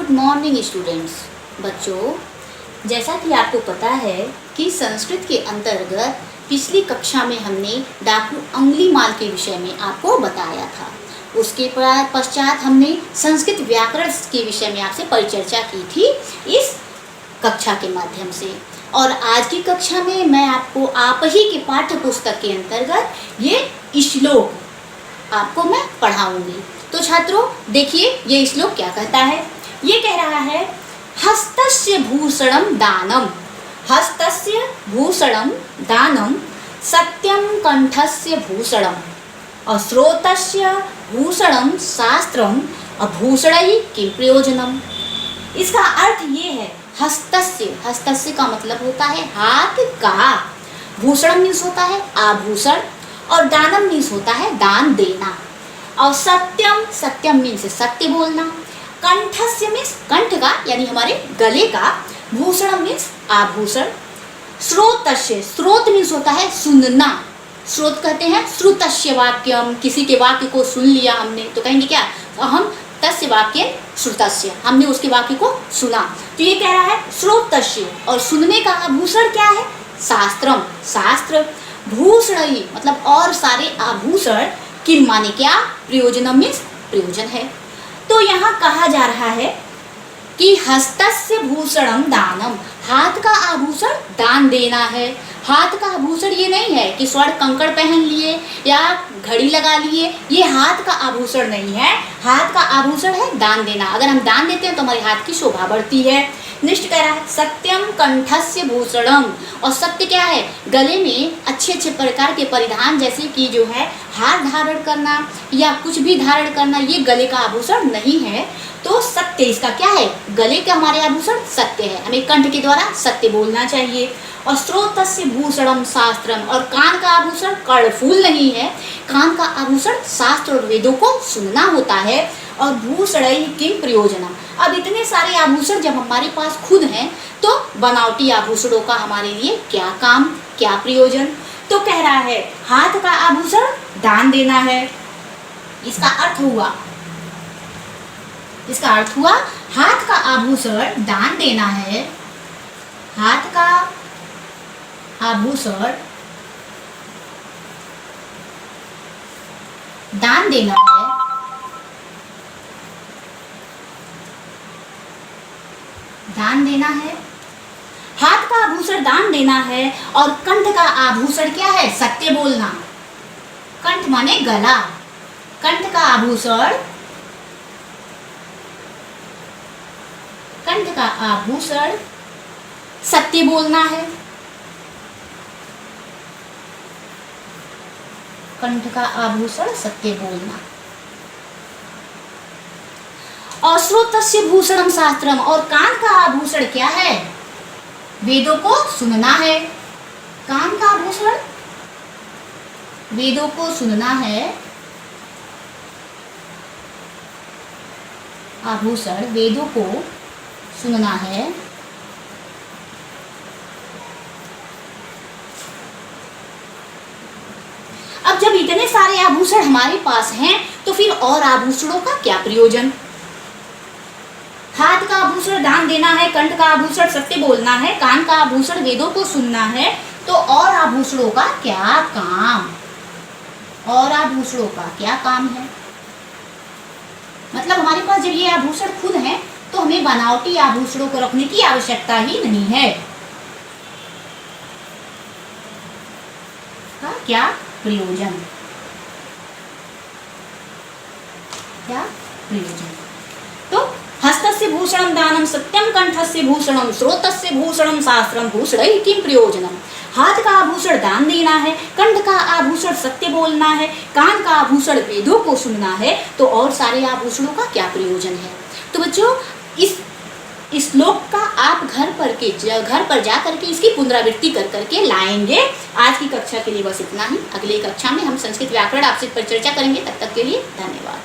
Good morning students. बच्चों, जैसा कि आपको पता है कि संस्कृत के अंतर्गत पिछली कक्षा में हमने डाकू अंगुलीमाल के विषय में आपको बताया था। उसके पश्चात हमने संस्कृत व्याकरण के विषय में आपसे परिचर्चा की थी इस कक्षा के माध्यम से। और आज की कक्षा में मैं आपको आप ही के पाठ्य पुस्तक के अंतर्गत ये श्लोक आपको मैं पढ़ाऊंगी। तो छात्रों देखिए, ये श्लोक क्या कहता है। ये कह रहा है, हस्तस्य भूषणम दानम, हस्तस्य भूषणम दानम, सत्यम कंठस्य भूषणम, अश्रोतस्य भूषणम शास्त्रम, अभूषणैः किं प्रयोजनम। इसका अर्थ ये है, हस्तस्य, हस्तस्य का मतलब होता है हाथ का, भूषणम मीन्स होता है आभूषण, और दानम मीन्स होता है दान देना, और सत्यम, सत्यम मीन्स सत्य बोलना, कंठस्य मीन्स कंठ का यानी हमारे गले का, भूषणम मीन्स आभूषण, श्रोतस्य, श्रोत मीन्स होता है सुनना, श्रोत कहते हैं श्रुतस्य वाक्यम, किसी के वाक्य को सुन लिया हमने तो कहेंगे क्या, हम तस्य वाक्य श्रुतस्य, हमने उसके वाक्य को सुना। तो ये कह रहा है श्रोतस्य, और सुनने का आभूषण क्या है, शास्त्रम, शास्त्र, भूषणैः मतलब और सारे आभूषण, किम माने क्या, प्रयोजनम मीन्स प्रयोजन है। तो यहाँ कहा जा रहा है कि हस्तस्य भूषणम दानम, हाथ का आभूषण दान देना है। हाथ का आभूषण ये नहीं है कि स्वर्ण कंकड़ पहन लिए या घड़ी लगा लिए, ये हाथ का आभूषण नहीं है। हाथ का आभूषण है दान देना। अगर हम दान देते हैं तो हमारे हाथ की शोभा बढ़ती है। निष्ठ कह रहा है, सत्यम कंठस्य भूषणम, और सत्य क्या है, गले में अच्छे अच्छे प्रकार के परिधान, जैसे कि जो है हार धारण करना या कुछ भी धारण करना, ये गले का आभूषण नहीं है। तो सत्य इसका क्या है, गले के हमारे आभूषण सत्य है, हमें कंठ के द्वारा सत्य बोलना चाहिए। और श्रोतस्य भूषणम शास्त्रम, और कान का आभूषण कर्णफूल नहीं है, कान का आभूषण शास्त्र और वेदों को सुनना होता है। और भूषणैः किं प्रयोजनम, अब इतने सारे आभूषण जब हमारे पास खुद हैं तो बनावटी आभूषणों का हमारे लिए क्या काम, क्या प्रयोजन। तो कह रहा है हाथ का आभूषण दान देना है। इसका अर्थ हुआ, इसका अर्थ हुआ हाथ का आभूषण दान देना है, हाथ का आभूषण दान देना है, दान देना है, हाथ का आभूषण दान देना है। और कंठ का आभूषण क्या है, सत्य बोलना। कंठ माने गला, कंठ का आभूषण, कंठ का आभूषण सत्य बोलना है, कंठ का आभूषण सत्य बोलना। और श्रोतस्य भूषणम शास्त्रम, और कान का आभूषण क्या है, वेदों को सुनना है। कान का आभूषण वेदों को सुनना है, आभूषण वेदों को सुनना है। अब जब इतने सारे आभूषण हमारे पास हैं तो फिर और आभूषणों का क्या प्रयोजन। हाथ का आभूषण दान देना है, कंठ का आभूषण सत्य बोलना है, कान का आभूषण वेदों को सुनना है, तो और आभूषणों का क्या काम, और आभूषणों का क्या काम है। मतलब हमारे पास जब ये आभूषण खुद हैं तो हमें बनावटी आभूषणों को रखने की आवश्यकता ही नहीं है। का क्या प्रयोजन, क्या प्रयोजन। तो हस्तस्य भूषणम दानम, सत्यम कंठस्य भूषणम, श्रोतस्य भूषणम शास्त्रम, भूषणैः किं प्रयोजनम। हाथ का आभूषण दान देना है, कंठ का आभूषण सत्य बोलना है, कान का आभूषण वेदों को सुनना है, तो और सारे आभूषणों का क्या प्रयोजन है। तो बच्चों, इस श्लोक का आप घर पर जा करके इसकी पुनरावृत्ति कर करके लाएंगे। आज की कक्षा के लिए बस इतना ही। अगली कक्षा में हम संस्कृत व्याकरण आपसे परिचर्चा करेंगे। तब तक के लिए धन्यवाद।